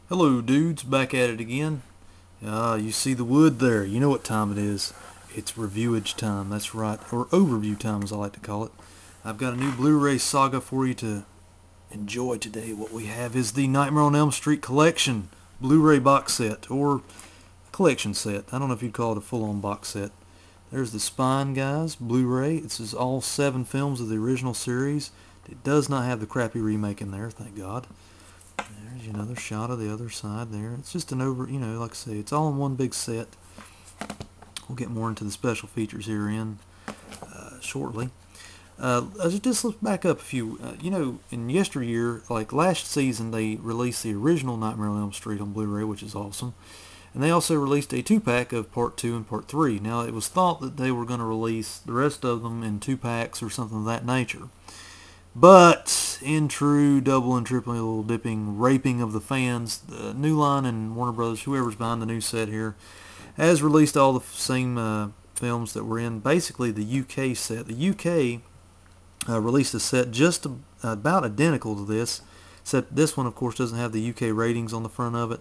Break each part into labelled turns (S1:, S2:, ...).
S1: Hello dudes, back at it again. You see the wood there, you know what time it is. It's reviewage time, that's right, or overview time as I like to call it. I've got a new Blu-ray saga for you to enjoy today. What we have is the Nightmare on Elm Street collection Blu-ray box set, or collection set. I don't know if you'd call it a full-on box set. There's the spine, guys, Blu-ray. This is all 7 films of the original series. It does not have the crappy remake in there, thank God. There's another shot of the other side there. It's just an like I say, it's all in one big set. We'll get more into the special features here shortly. Let's back up a few. In yesteryear, like last season, they released the original Nightmare on Elm Street on Blu-ray, which is awesome. And they also released a 2-pack of Part 2 and Part 3. Now, it was thought that they were going to release the rest of them in 2-packs or something of that nature. But in true double and triple dipping raping of the fans, the New Line and Warner Brothers, whoever's behind the new set here, has released all the same films that were in basically the UK set. The UK released a set just about identical to this, except this one, of course, doesn't have the UK ratings on the front of it.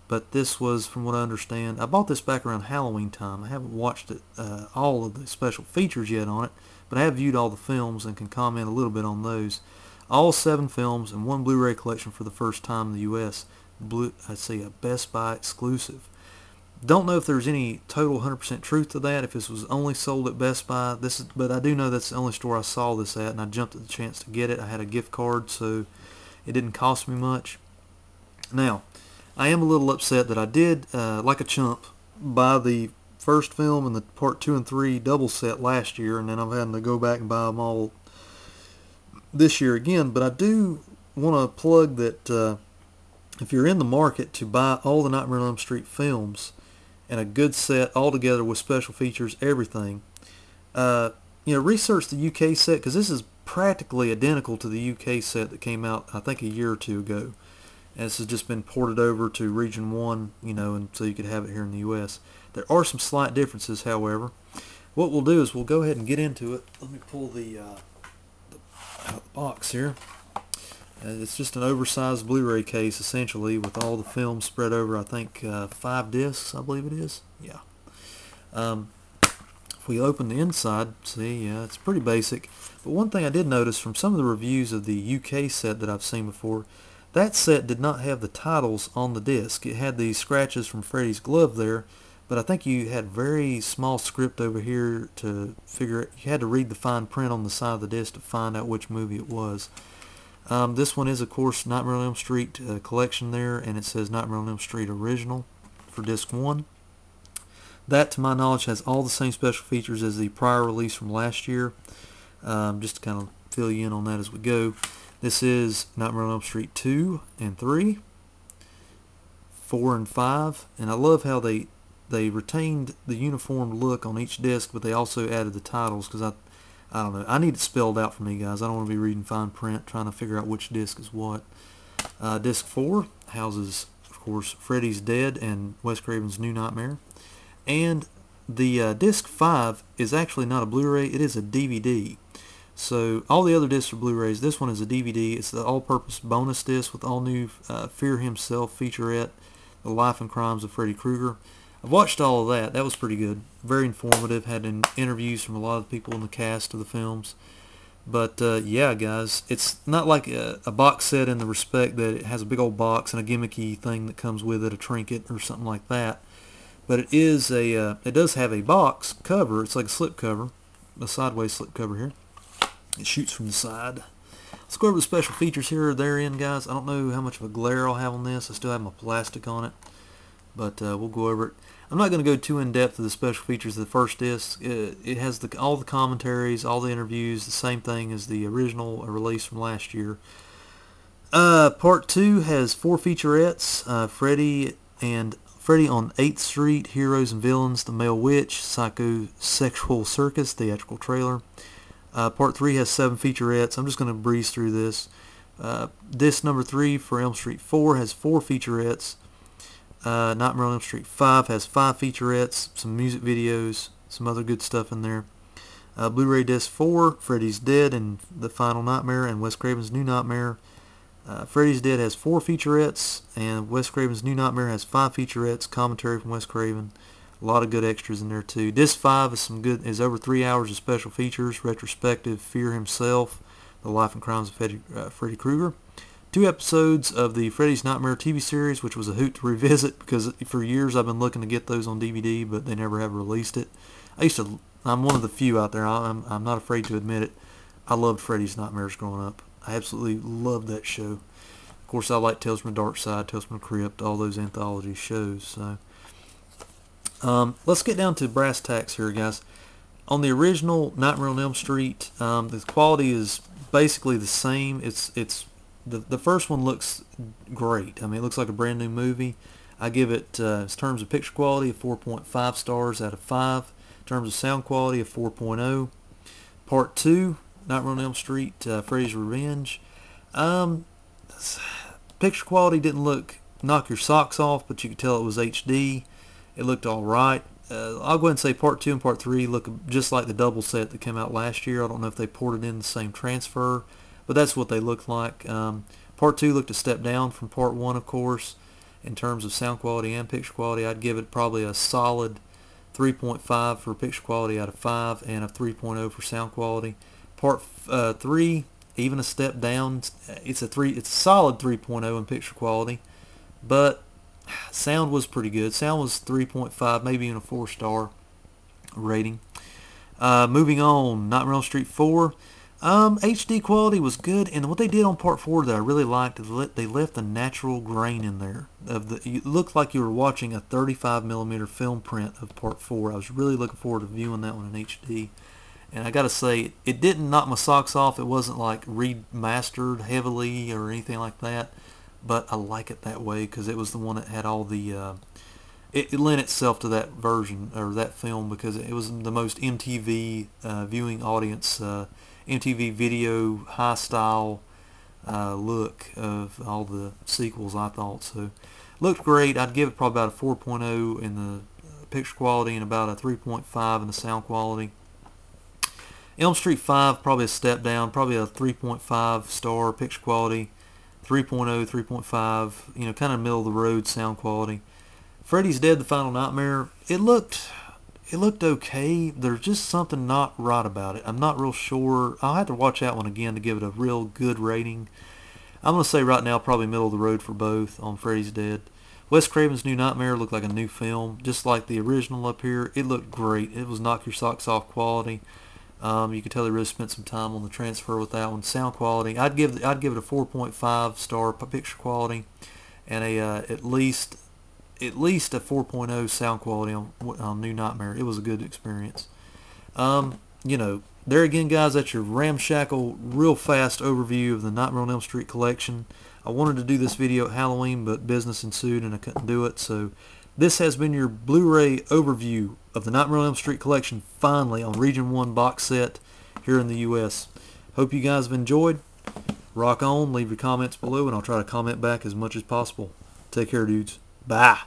S1: But this was, from what I understand, I bought this back around Halloween time. I haven't watched all of the special features yet on it, but I have viewed all the films and can comment a little bit on those. All 7 films in one Blu-ray collection for the first time in the U.S. I'd say a Best Buy exclusive. Don't know if there's any total 100% truth to that, if this was only sold at Best Buy. But I do know that's the only store I saw this at, and I jumped at the chance to get it. I had a gift card, so it didn't cost me much. Now, I am a little upset that I did, like a chump, buy the first film and the Part 2 and 3 double set last year, and then I'm having to go back and buy them all this year again. But I do want to plug that if you're in the market to buy all the Nightmare on Elm Street films and a good set all together with special features, everything, research the UK set, because this is practically identical to the UK set that came out, I think, a year or two ago. And this has just been ported over to Region 1, and so you could have it here in the U.S. There are some slight differences, however. What we'll do is we'll go ahead and get into it. Let me pull the out of the box here. It's just an oversized Blu-ray case, essentially, with all the films spread over, I think, 5 discs, I believe it is. Yeah. If we open the inside, see, yeah, it's pretty basic. But one thing I did notice from some of the reviews of the UK set that I've seen before, that set did not have the titles on the disc. It had these scratches from Freddy's glove there, but I think you had very small script over here to figure it. You had to read the fine print on the side of the disc to find out which movie it was. This one is, of course, Nightmare on Elm Street collection there, and it says Nightmare on Elm Street Original for disc 1. That, to my knowledge, has all the same special features as the prior release from last year. Just to kind of fill you in on that as we go. This is Nightmare on Elm Street 2 and 3, 4 and 5, and I love how they retained the uniform look on each disc, but they also added the titles, because I don't know, I need it spelled out for me, guys. I don't want to be reading fine print trying to figure out which disc is what. Disc 4 houses, of course, Freddy's Dead and Wes Craven's New Nightmare, and the disc 5 is actually not a Blu-ray, it is a DVD. So all the other discs are Blu-rays. This one is a DVD. It's the all-purpose bonus disc with all new Fear Himself featurette, The Life and Crimes of Freddy Krueger. I've watched all of that. That was pretty good. Very informative. Had interviews from a lot of people in the cast of the films. But yeah, guys, it's not like a box set in the respect that it has a big old box and a gimmicky thing that comes with it, a trinket or something like that. But it is it does have a box cover. It's like a slip cover, a sideways slip cover here. It shoots from the side. Let's go over the special features here or therein, guys. I don't know how much of a glare I'll have on this. I still have my plastic on it, but we'll go over it. I'm not going to go too in-depth to the special features of the first disc. It has all the commentaries, all the interviews, the same thing as the original release from last year. Part 2 has 4 featurettes. Freddy on 8th Street, Heroes and Villains, The Male Witch, Psychosexual Circus, theatrical trailer. Part 3 has 7 featurettes. I'm just going to breeze through this. Disc number 3 for Elm Street 4 has 4 featurettes. Nightmare on Elm Street 5 has 5 featurettes, some music videos, some other good stuff in there. Blu-ray disc 4, Freddy's Dead and The Final Nightmare and Wes Craven's New Nightmare. Freddy's Dead has 4 featurettes, and Wes Craven's New Nightmare has 5 featurettes, commentary from Wes Craven. A lot of good extras in there too. Disc 5 is over 3 hours of special features, retrospective, Fear Himself, The Life and Crimes of Freddy Krueger. 2 episodes of the Freddy's Nightmare TV series, which was a hoot to revisit because for years I've been looking to get those on DVD, but they never have released it. I'm one of the few out there, I'm not afraid to admit it. I loved Freddy's Nightmares growing up. I absolutely loved that show. Of course, I like Tales from the Dark Side, Tales from the Crypt, all those anthology shows. So, let's get down to brass tacks here, guys. On the original Nightmare on Elm Street, the quality is basically the same. The first one looks great. I mean, it looks like a brand new movie. I give it, in terms of picture quality, a 4.5 stars out of 5. In terms of sound quality, a 4.0. Part 2, Nightmare on Elm Street, Freddy's Revenge. Picture quality didn't knock your socks off, but you could tell it was HD. It looked alright. I'll go ahead and say Part 2 and Part 3 look just like the double set that came out last year. I don't know if they ported in the same transfer, but that's what they look like. Part 2 looked a step down from Part 1, of course, in terms of sound quality and picture quality. I'd give it probably a solid 3.5 for picture quality out of 5 and a 3.0 for sound quality. Part 3, even a step down. It's a solid 3.0 in picture quality, but sound was pretty good. Sound was 3.5, maybe even a 4-star rating. Moving on, Nightmare on Elm Street 4. HD quality was good, and what they did on Part 4 that I really liked is they left a natural grain in there. It looked like you were watching a 35mm film print of Part 4. I was really looking forward to viewing that one in HD. And I gotta say, it didn't knock my socks off. It wasn't like remastered heavily or anything like that, but I like it that way because it was the one that had all the it lent itself to that version or that film because it was the most MTV viewing audience, MTV video high style look of all the sequels, I thought. So looked great. I'd give it probably about a 4.0 in the picture quality and about a 3.5 in the sound quality. Elm Street 5, probably a step down, probably a 3.5 star picture quality, 3.0, 3.5, kind of middle of the road sound quality. Freddy's Dead, The Final Nightmare, it looked okay. There's just something not right about it. I'm not real sure. I'll have to watch that one again to give it a real good rating. I'm going to say right now probably middle of the road for both on Freddy's Dead. Wes Craven's New Nightmare looked like a new film, just like the original up here. It looked great. It was knock your socks off quality. You could tell they really spent some time on the transfer with that one. Sound quality, I'd give it a 4.5 star picture quality, and at least a 4.0 sound quality on New Nightmare. It was a good experience. There again, guys, that's your ramshackle, real fast overview of the Nightmare on Elm Street collection. I wanted to do this video at Halloween, but business ensued and I couldn't do it. So this has been your Blu-ray overview of the Nightmare on Elm Street collection, finally on Region 1 box set here in the U.S. Hope you guys have enjoyed. Rock on, leave your comments below, and I'll try to comment back as much as possible. Take care, dudes. Bye.